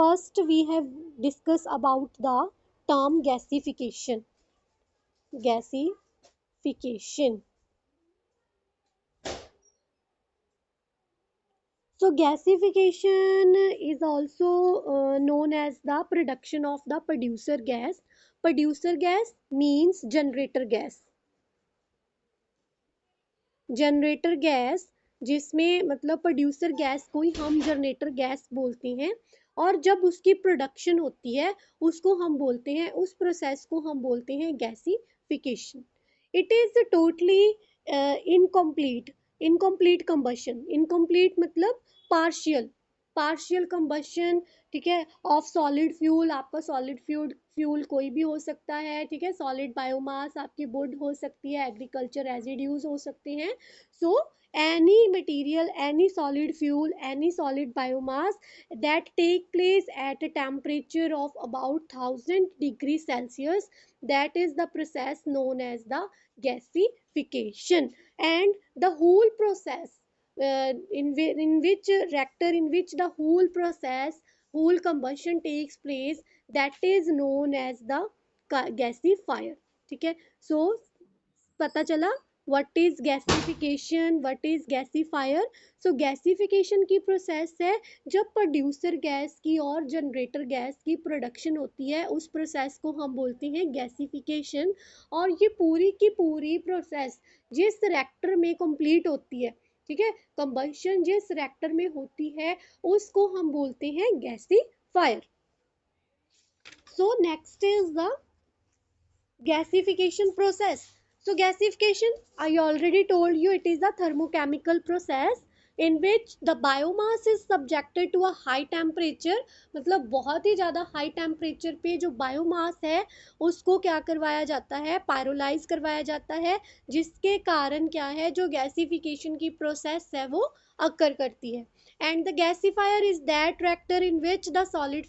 first we have discussed about the term gasification. Gasification. So gasification is also known as the production of the producer gas. Producer gas means generator gas. Generator gas, जिसमें मतलब producer gas को ही हम generator gas बोलते हैं, और जब उसकी production होती है उसको हम बोलते हैं, उस प्रोसेस को हम बोलते हैं gasification. It is totally incomplete. Incomplete combustion, incomplete मतलब पार्शियल कंबशन, ठीक है, ऑफ सॉलिड फ्यूल. आपका सॉलिड फ्यूल कोई भी हो सकता है, ठीक है, सॉलिड बायोमास आपकी वुड हो सकती है, एग्रीकल्चर रेजिड्यूज हो सकते हैं. सो any material, any solid fuel, any solid biomass that take place at a temperature of about 1000 degrees Celsius, that is the process known as the gasification. And the whole process in which reactor, in which the whole process, whole combustion takes place, that is known as the gasifier. ठीक है, so पता चला what is gasification, what is gasifier. So gasification की process है जब producer gas की और generator gas की प्रोडक्शन होती है, उस प्रोसेस को हम बोलते हैं गैसिफिकेशन. और ये पूरी की पूरी प्रोसेस जिस रिएक्टर में कंप्लीट होती है, ठीक है, कंबशन जिस रिएक्टर में होती है उसको हम बोलते हैं gasifier. So next is the gasification process. So gasification, I already told you, it is a thermochemical process in which the biomass is subjected to a high temperature. मतलब बहुत ही ज़्यादा हाई टेम्परेचर पे जो बायोमास है उसको क्या करवाया जाता है, पायरोलाइज करवाया जाता है, जिसके कारण क्या है, जो गैसिफिकेशन की प्रोसेस है वो अकर करती है. And the gasifier is that reactor in which the solid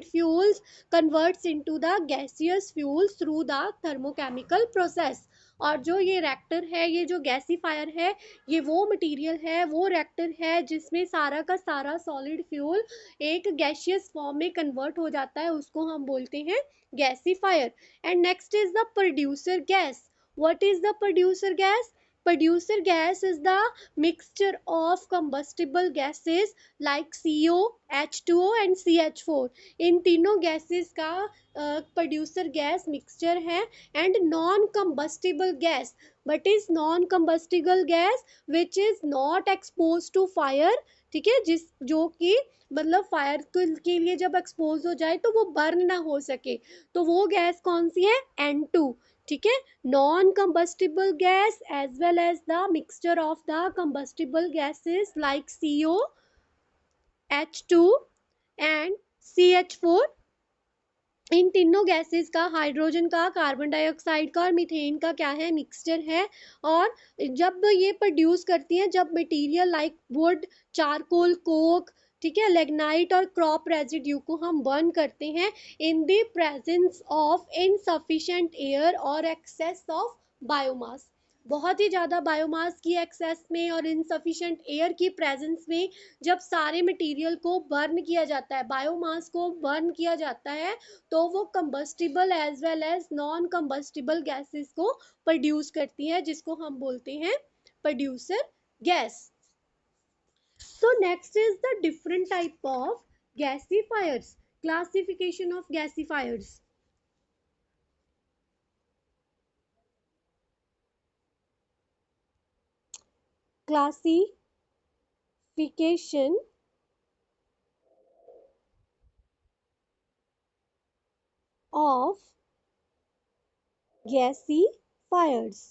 fuels converts into the gaseous fuels through the thermochemical process. और जो ये रिएक्टर है, ये जो गैसीफायर है, ये वो मटेरियल है, वो रिएक्टर है जिसमें सारा का सारा सॉलिड फ्यूल एक गैसियस फॉर्म में कन्वर्ट हो जाता है, उसको हम बोलते हैं gasifier. And next is the producer gas. What is the producer gas? Producer gas is the mixture of combustible gases like CO, H2O and CH4. इन तीनों गैसेस का प्रोड्यूसर गैस मिक्सचर है. And non combustible gas, but is non combustible gas which is not expose to fire. ठीक है, जिस जो कि मतलब फायर के लिए जब एक्सपोज हो जाए तो वो बर्न ना हो सके, तो वो गैस कौन सी है? N2. ठीक है, non combustible gas as well as the mixture of the combustible gases like CO, H2 and CH4. इन तीनों गैसेस का, हाइड्रोजन का, कार्बन डाइऑक्साइड का और मीथेन का क्या है, मिक्सचर है. और जब ये प्रोड्यूस करती हैं, जब material like would, charcoal, Coke, ठीक है, लेग्नाइट और क्रॉप रेजिड्यू को हम बर्न करते हैं in the presence of insufficient air और एक्सेस ऑफ बायोमास. बहुत ही ज़्यादा बायोमास की एक्सेस में और इनसफिशिएंट एयर की प्रेजेंस में जब सारे मटेरियल को बर्न किया जाता है, बायोमास को बर्न किया जाता है, तो वो combustible as well as non combustible gases को प्रोड्यूस करती है, जिसको हम बोलते हैं producer gas. So next is the different type of gasifiers. Classification of gasifiers. Classification of gasifiers.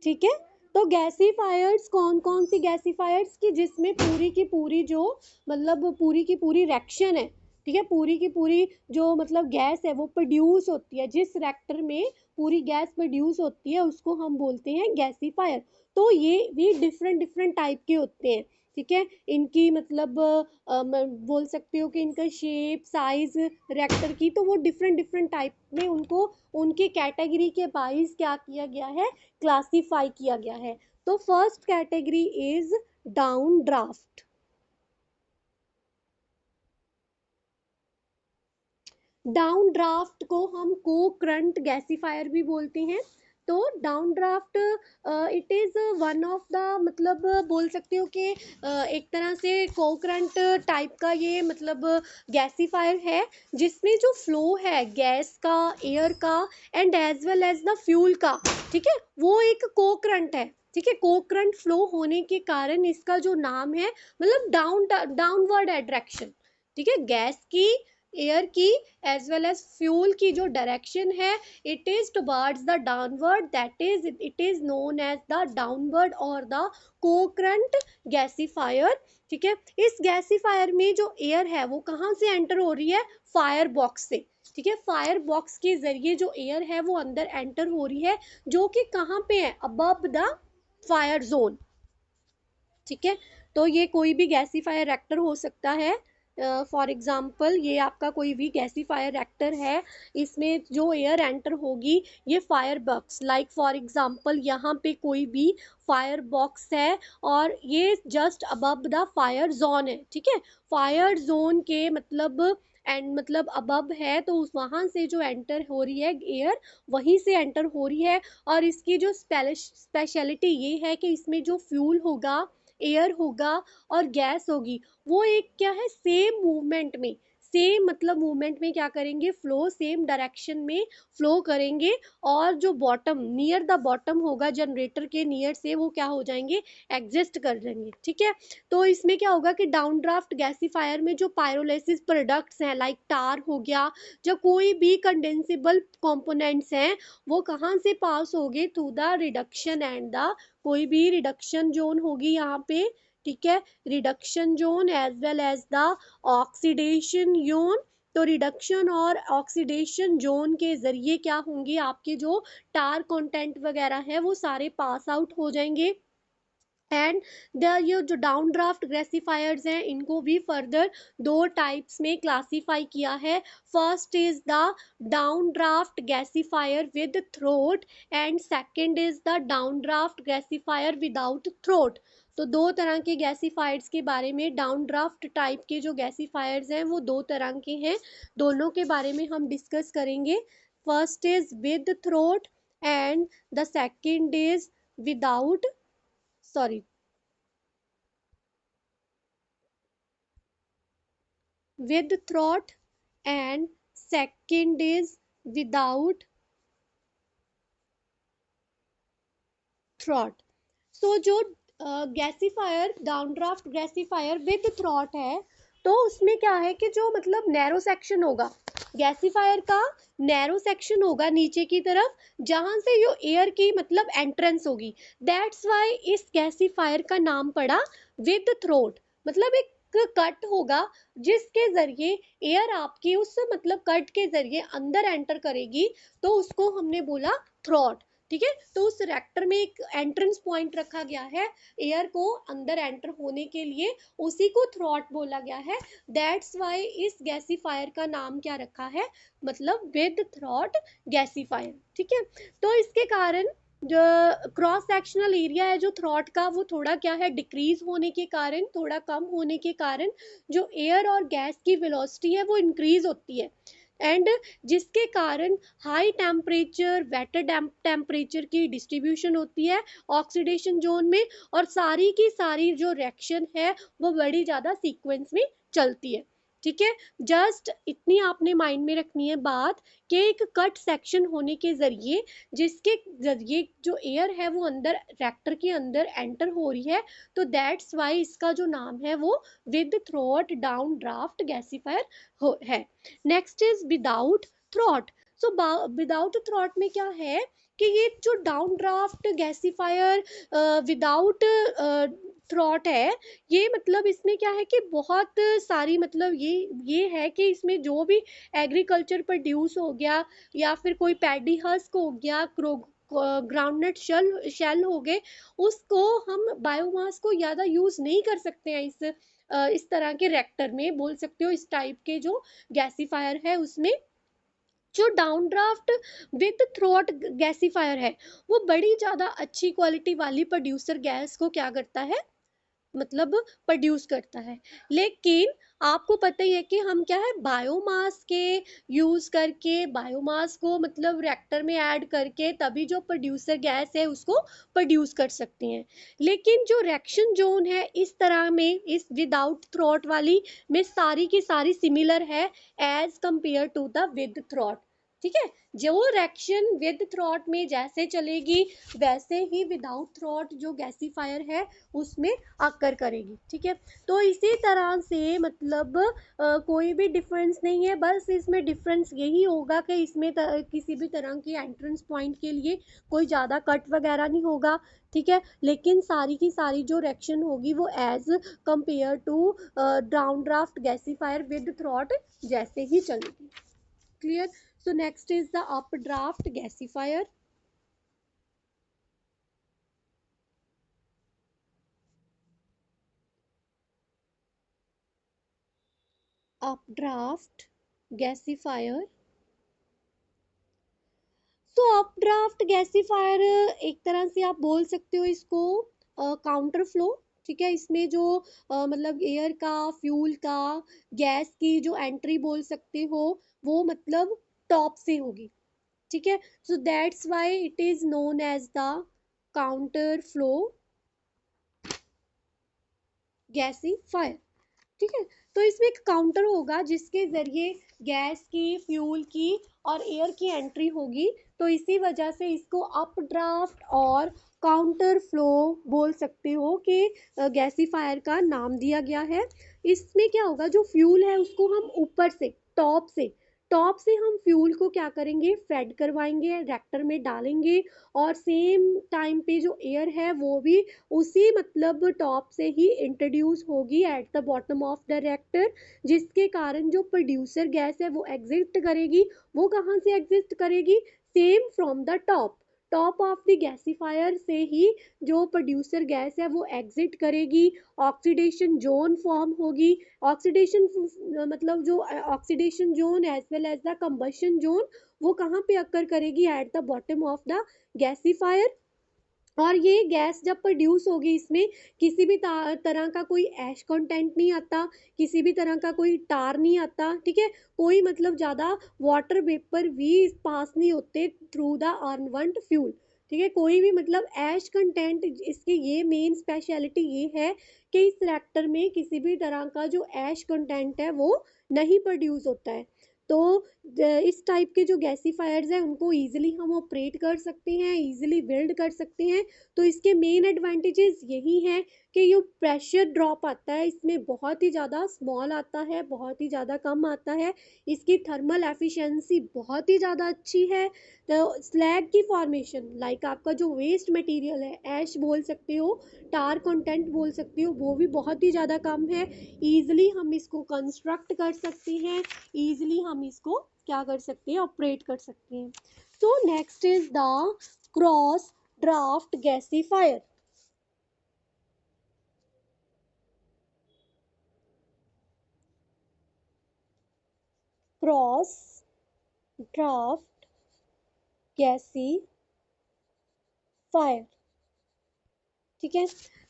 ठीक है, तो गैसीफायर्स कौन कौन सी गैसीफायर्स की, जिसमें पूरी की पूरी जो मतलब पूरी की पूरी रिएक्शन है, ठीक है, पूरी की पूरी जो मतलब गैस है वो प्रोड्यूस होती है, जिस रिएक्टर में पूरी गैस प्रोड्यूस होती है उसको हम बोलते हैं गैसीफायर. तो ये भी डिफरेंट डिफरेंट टाइप के होते हैं. ठीक है, इनकी मतलब बोल सकते हो कि इनका शेप, साइज रिएक्टर की, तो वो डिफरेंट डिफरेंट टाइप में उनको उनकी कैटेगरी के वाइज क्या किया गया है, क्लासीफाई किया गया है. तो first category is down draft. Down draft को हम को करंट गैसीफायर भी बोलते हैं। तो down draft it is one of the, मतलब बोल सकते हो कि एक तरह से को करंट टाइप का ये मतलब गैसीफायर है, जिसमें जो फ्लो है गैस का, एयर का and as well as the fuel का, ठीक है, वो एक को करंट है। ठीक है, को करंट फ्लो होने के कारण इसका जो नाम है, मतलब डाउनवर्ड डायरेक्शन, ठीक है, गैस की, एयर की एज वेल एज फ्यूल की जो डायरेक्शन है, it is towards the downward, that is it is known as the downward और द को करंट गैसीफायर। ठीक है, इस गैसीफायर में जो एयर है वो कहाँ से एंटर हो रही है, फायर बॉक्स से। ठीक है, फायर बॉक्स के जरिए जो एयर है वो अंदर एंटर हो रही है, जो कि कहाँ पे है, अबव द फायर जोन। ठीक है, तो ये कोई भी गैसीफायर रिएक्टर हो सकता है। फॉर एग्जाम्पल ये आपका कोई भी गैसीफायर रिएक्टर है, इसमें जो एयर एंटर होगी, ये fire box, like for example यहाँ पे कोई भी फायर बॉक्स है और ये just above the fire zone है। ठीक है, फायर जोन के मतलब एंड मतलब अबव है, तो उस वहां से जो एंटर हो रही है एयर, वहीं से एंटर हो रही है। और इसकी जो स्पेशलिटी ये है कि इसमें जो फ्यूल होगा, एयर होगा और गैस होगी, वो एक क्या है, सेम मूवमेंट में, सेम मतलब मूवमेंट में क्या करेंगे, फ्लो सेम डायरेक्शन में फ्लो करेंगे। और जो बॉटम, नियर द बॉटम होगा जनरेटर के नियर से, वो क्या हो जाएंगे, एग्जिस्ट कर जाएंगे। ठीक है, तो इसमें क्या होगा कि डाउन ड्राफ्ट गैसीफायर में जो पायरोलिसिस प्रोडक्ट्स हैं, लाइक टार हो गया, जो कोई भी कंडेंसेबल कंपोनेंट्स हैं, वो कहाँ से पास होंगे, through the reduction and the, कोई भी रिडक्शन जोन होगी यहाँ पे। ठीक है, reduction zone as well as the oxidation zone. तो रिडक्शन और ऑक्सीडेशन जोन के जरिए क्या होंगे, आपके जो टार कंटेंट वगैरह है वो सारे पास आउट हो जाएंगे। एंड ये जो डाउन ड्राफ्ट गैसीफायर्स हैं, इनको भी फर्दर दो टाइप्स में क्लासीफाई किया है। First is the down draft gasifier with throat and second is the down draft gasifier without throat. तो दो तरह के गैसीफायर्स के बारे में, डाउन ड्राफ्ट टाइप के जो गैसीफायर्स हैं वो दो तरह के हैं, दोनों के बारे में हम डिस्कस करेंगे। First is with throat and the second is without, sorry, with throat and second is without throat. So जो gasifier, down draft gasifier with throat है, तो उसमें क्या है कि जो मतलब नैरो सेक्शन होगा गैसीफायर का, नैरो सेक्शन होगा नीचे की तरफ, जहां से जो एयर की मतलब एंट्रेंस होगी, दैट्स वाई इस गैसीफायर का नाम पड़ा विद थ्रोट। मतलब एक कट होगा जिसके जरिए एयर आपकी उस मतलब कट के जरिए अंदर एंटर करेगी, तो उसको हमने बोला थ्रॉट। ठीक है, तो उस रिएक्टर में एक एंट्रेंस पॉइंट रखा गया है एयर को अंदर एंटर होने के लिए, उसी को थ्रॉट बोला गया है। दैट्स वाई इस गैसीफायर का नाम क्या रखा है, मतलब विद थ्रॉट गैसीफायर। ठीक है, तो इसके कारण जो क्रॉस सेक्शनल एरिया है जो थ्रॉट का, वो थोड़ा क्या है, डिक्रीज होने के कारण, थोड़ा कम होने के कारण जो एयर और गैस की वेलोसिटी है वो इंक्रीज होती है। एंड जिसके कारण हाई टेम्परेचर, वेटर टेम्परेचर की डिस्ट्रीब्यूशन होती है ऑक्सीडेशन जोन में, और सारी की सारी जो रिएक्शन है वो बड़ी ज़्यादा सीक्वेंस में चलती है। ठीक है, जस्ट इतनी आपने माइंड में रखनी है बात कि एक कट सेक्शन होने के जरिए, जिसके जरिए जो एयर है वो अंदर रिएक्टर के अंदर एंटर हो रही है, तो दैट्स वाई इसका जो नाम है वो with throat down draft gasifier है। Next is without throat. So without throat में क्या है कि ये जो down draft gasifier without throat है, ये मतलब इसमें क्या है कि बहुत सारी मतलब ये है कि इसमें जो भी एग्रीकल्चर प्रोड्यूस हो गया, या फिर कोई पैडी हस्क हो गया, ग्राउंडनट शेल हो गए, उसको हम बायोमास को ज़्यादा यूज नहीं कर सकते हैं इस तरह के रिएक्टर में, बोल सकते हो इस टाइप के जो गैसीफायर है उसमें। जो down draft with throat gasifier है, वो बड़ी ज्यादा अच्छी क्वालिटी वाली प्रोड्यूसर गैस को क्या करता है, मतलब प्रोड्यूस करता है। लेकिन आपको पता ही है कि हम क्या है बायोमास के यूज करके, बायोमास को मतलब रिएक्टर में ऐड करके तभी जो प्रोड्यूसर गैस है उसको प्रोड्यूस कर सकते हैं। लेकिन जो रिएक्शन जोन है इस तरह में, इस विदाउट थ्रॉट वाली में सारी की सारी सिमिलर है as compare to the with throat. ठीक है, जो रिएक्शन विद थ्रॉट में जैसे चलेगी वैसे ही विदाउट थ्रॉट जो गैसीफायर है उसमें अकर करेगी। ठीक है, तो इसी तरह से मतलब कोई भी डिफरेंस नहीं है, बस इसमें डिफरेंस यही होगा कि इसमें किसी भी तरह की एंट्रेंस पॉइंट के लिए कोई ज़्यादा कट वगैरह नहीं होगा। ठीक है, लेकिन सारी की सारी जो रिएक्शन होगी वो as compare to down draft gasifier with throat जैसे ही चलेगी। Clear? So next is the up draft gasifier. Up draft gasifier. तो अप ड्राफ्ट गैसीफायर एक तरह से आप बोल सकते हो इसको काउंटर फ्लो। ठीक है, इसमें जो मतलब एयर का, फ्यूल का, गैस की जो एंट्री बोल सकते हो वो मतलब टॉप से होगी। ठीक है, so that's why it is known as the counter flow gasifier. ठीक है, तो इसमें एक काउंटर होगा जिसके जरिए गैस की, फ्यूल की और एयर की एंट्री होगी। तो इसी वजह से इसको अप ड्राफ्ट और काउंटर फ्लो बोल सकते हो कि गैसीफायर का नाम दिया गया है। इसमें क्या होगा, जो फ्यूल है उसको हम ऊपर से, टॉप से हम फ्यूल को क्या करेंगे, फेड करवाएंगे, रिएक्टर में डालेंगे और सेम टाइम पे जो एयर है वो भी उसी मतलब टॉप से ही इंट्रोड्यूस होगी eight the bottom of the reactor, जिसके कारण जो प्रोड्यूसर गैस है वो एग्जिस्ट करेगी। वो कहाँ से एग्जिस्ट करेगी, same from the top of the gasifier से ही जो प्रोड्यूसर गैस है वो एग्जिट करेगी। ऑक्सीडेशन जोन फॉर्म होगी। ऑक्सीडेशन मतलब जो oxidation zone as well as the combustion zone वो कहाँ पे अकर करेगी, at the bottom of the gasifier. और ये गैस जब प्रोड्यूस होगी इसमें किसी भी तरह का कोई ऐश कंटेंट नहीं आता, किसी भी तरह का कोई टार नहीं आता। ठीक है, कोई मतलब ज़्यादा वाटर वेपर भी पास नहीं होते थ्रू द अर्नवंट फ्यूल। ठीक है, कोई भी मतलब ऐश कंटेंट, इसकी ये मेन स्पेशलिटी ये है कि इस रिएक्टर में किसी भी तरह का जो ऐश कंटेंट है वो नहीं प्रोड्यूस होता है। तो इस टाइप के जो गैसीफायर्स हैं उनको ईजिली हम ऑपरेट कर सकते हैं, ईजिली बिल्ड कर सकते हैं। तो इसके मेन एडवांटेजेस यही हैं कि ये प्रेशर ड्रॉप आता है इसमें बहुत ही ज़्यादा स्मॉल आता है, बहुत ही ज़्यादा कम आता है। इसकी थर्मल एफिशिएंसी बहुत ही ज़्यादा अच्छी है। तो स्लैग की फॉर्मेशन, लाइक आपका जो वेस्ट मटेरियल है, ऐश बोल सकते हो, टार कंटेंट बोल सकते हो, वो भी बहुत ही ज़्यादा कम है। ईजिली हम इसको कंस्ट्रक्ट कर सकते हैं, ईजिली हम इसको क्या कर सकते हैं, ऑपरेट कर सकते हैं। सो next is the cross draft gasifier. Cross draft gasifier. ठीक है,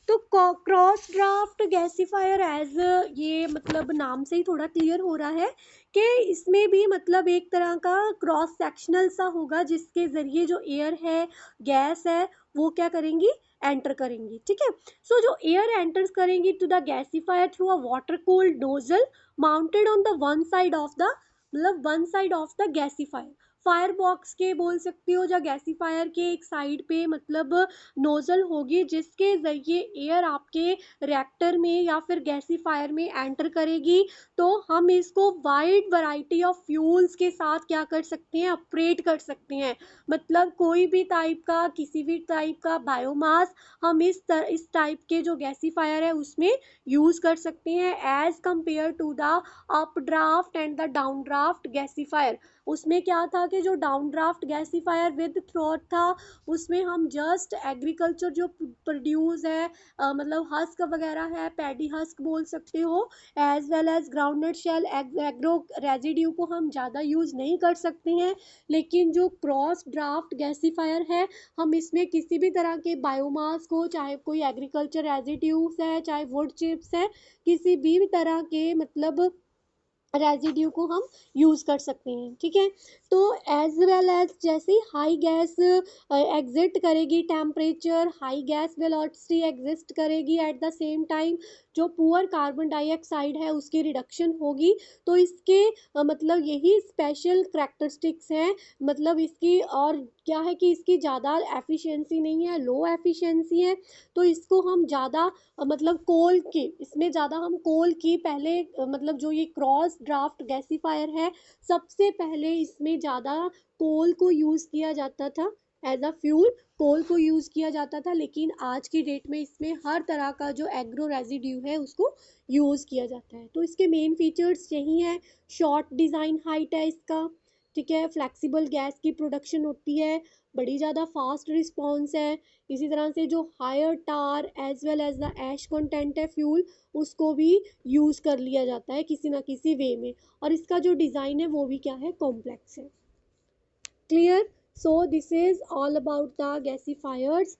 तो क्रॉस ड्राफ्ट गैसीफायर एज ये मतलब नाम से ही थोड़ा क्लियर हो रहा है कि इसमें भी मतलब एक तरह का क्रॉस सेक्शनल सा होगा जिसके जरिए जो एयर है, गैस है, वो क्या करेंगी, एंटर करेंगी। ठीक है, सो जो एयर एंटर्स करेंगी to the gasifier through a water cooled nozzle mounted on the one side of the, मतलब one side of the gasifier. Fire box के बोल सकते हो, या गैसीफायर के एक साइड पे मतलब नोजल होगी जिसके जरिए एयर आपके रिएक्टर में या फिर गैसीफायर में एंटर करेगी। तो हम इसको वाइड वैरायटी ऑफ फ्यूल्स के साथ क्या कर सकते हैं, ऑपरेट कर सकते हैं। मतलब कोई भी टाइप का, किसी भी टाइप का बायोमास हम इस टाइप के जो गैसीफायर है उसमें यूज कर सकते हैं as compare to the up draft and the down draft gasifier. उसमें क्या था कि जो down draft gasifier with throat था, उसमें हम जस्ट एग्रीकल्चर जो प्रोड्यूस है, मतलब हस्क वगैरह है, पैडी हस्क बोल सकते हो, as well as groundnut shell, agro residue को हम ज़्यादा यूज़ नहीं कर सकते हैं। लेकिन जो क्रॉस ड्राफ्ट गैसीफायर है, हम इसमें किसी भी तरह के बायोमास को, चाहे कोई एग्रीकल्चर रेजिड्यूज है, चाहे वुड चिप्स है, किसी भी तरह के मतलब रेजिड्यू को हम यूज़ कर सकते हैं। ठीक है, तो एज वेल एज जैसे हाई गैस एग्जिट करेगी, temperature high gas velocity exist करेगी, एट द सेम टाइम जो पुअर कार्बन डाइऑक्साइड है उसकी रिडक्शन होगी। तो इसके मतलब यही स्पेशल करैक्टरिस्टिक्स हैं, मतलब इसकी और क्या है कि इसकी ज़्यादा एफिशिएंसी नहीं है, लो एफिशिएंसी है। तो इसको हम ज़्यादा मतलब कोल की, इसमें ज़्यादा हम कोल की पहले मतलब जो ये क्रॉस ड्राफ्ट गैसीफायर है, सबसे पहले इसमें ज़्यादा कोल को यूज़ किया जाता था, एज अ फ्यूल कोल को यूज़ किया जाता था। लेकिन आज की डेट में इसमें हर तरह का जो एग्रो रेजिड्यू है उसको यूज़ किया जाता है। तो इसके मेन फीचर्स यही हैं, शॉर्ट डिज़ाइन हाइट है इसका, ठीक है, फ्लेक्सिबल गैस की प्रोडक्शन होती है, बड़ी ज़्यादा फास्ट रिस्पॉन्स है। इसी तरह से जो higher tar as well as the ash content है फ्यूल, उसको भी यूज़ कर लिया जाता है किसी ना किसी वे में। और इसका जो डिज़ाइन है वो भी क्या है, कॉम्प्लेक्स है। Clear? So this is all about the गैसीफायर्स।